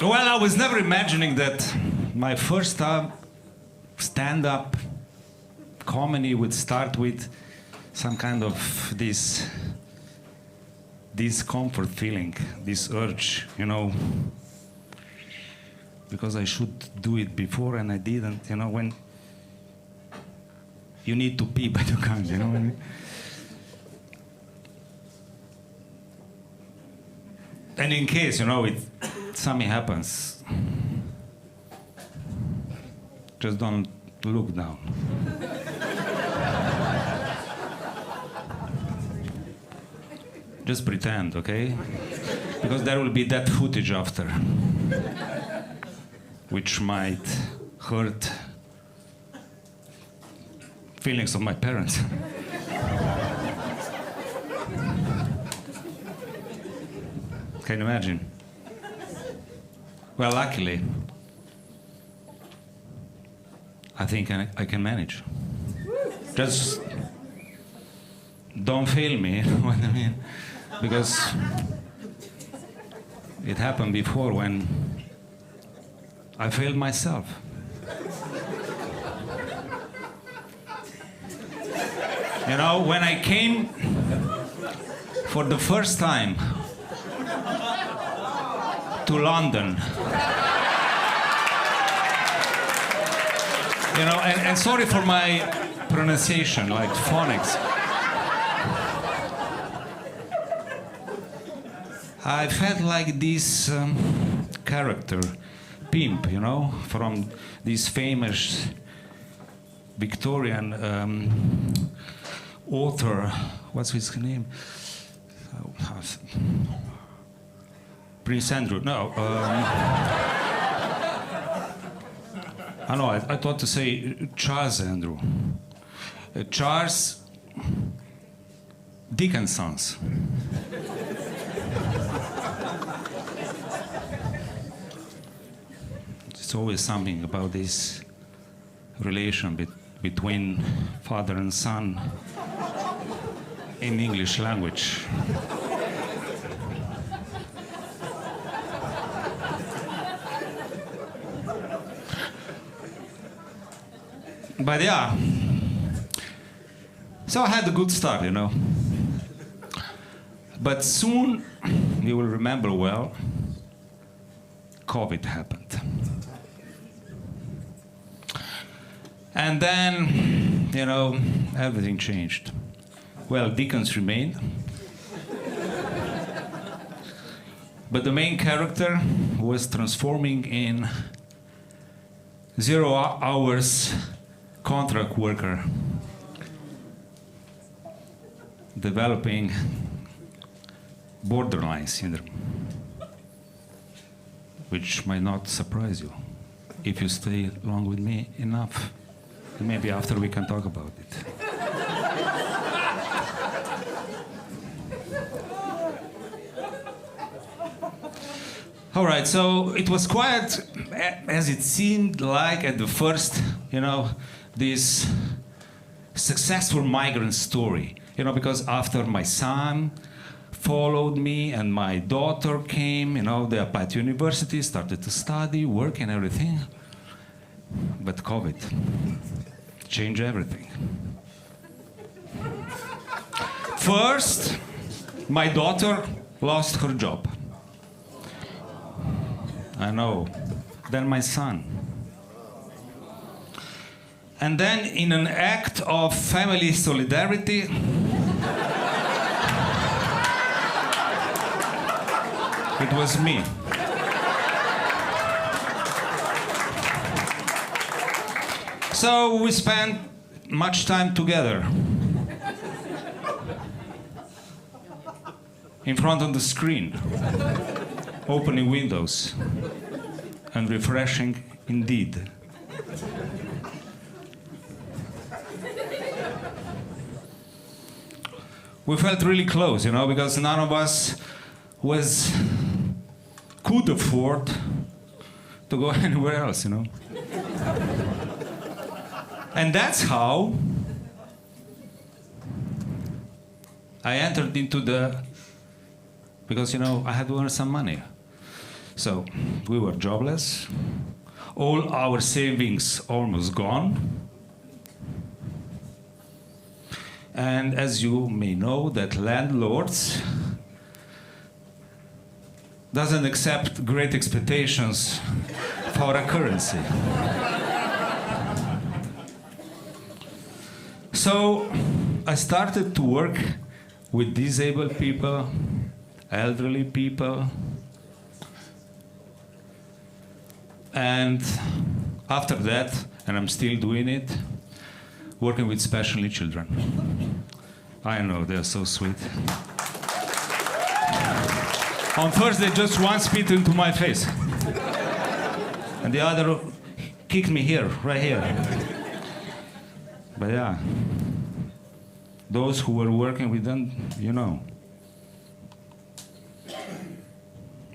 Well, I was never imagining that my first stand-up comedy would start with some kind of this discomfort feeling, this urge, you know, because I should do it before and I didn't, you know, when you need to pee but you can't, you know what I mean? And in case, you know, something happens, just don't look down. Just pretend, okay? Because there will be that footage after, which might hurt feelings of my parents. Can you imagine? Well, luckily, I think I can manage. Just don't fail me, you know what I mean? Because it happened before when I failed myself. You know, when I came for the first time to London, you know, and sorry for my pronunciation, like phonics. I felt like this character, Pimp, you know, from this famous Victorian author, what's his name? Prince Andrew, no. I know, I thought to say Charles Andrew. Charles Dickinson's. It's always something about this relation between father and son in English language. But yeah, so I had a good start, you know. But soon, you will remember well, COVID happened. And then, you know, everything changed. Well, Dickens remained. But the main character was transforming in 0 hours contract worker, developing borderline syndrome, which might not surprise you if you stay along with me enough. Maybe after we can talk about it. All right, so it was quite, as it seemed like at the first, you know, this successful migrant story. You know, because after my son followed me and my daughter came, you know, they're at university, started to study, work and everything. But COVID changed everything. First, my daughter lost her job. I know. Then my son. And then in an act of family solidarity, it was me. So we spent much time together in front of the screen, opening windows and refreshing indeed. We felt really close, you know, because none of us could afford to go anywhere else, you know. And that's how I entered into because, you know, I had to earn some money. So we were jobless, all our savings almost gone. And as you may know, that landlords doesn't accept great expectations for a currency. So I started to work with disabled people, elderly people, and after that, and I'm still doing it, working with special needs children. I know, they're so sweet. On Thursday, just one spit into my face. And the other kicked me here, right here. But yeah, those who were working with them, you know,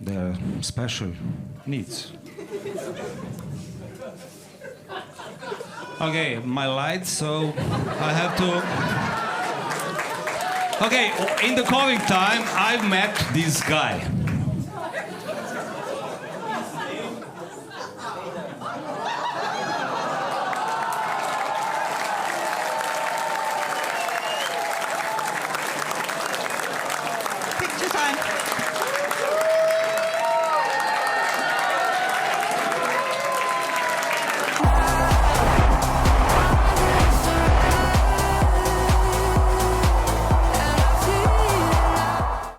they're special needs. Okay, my light, so I have to... Okay, in the COVID time, I met this guy.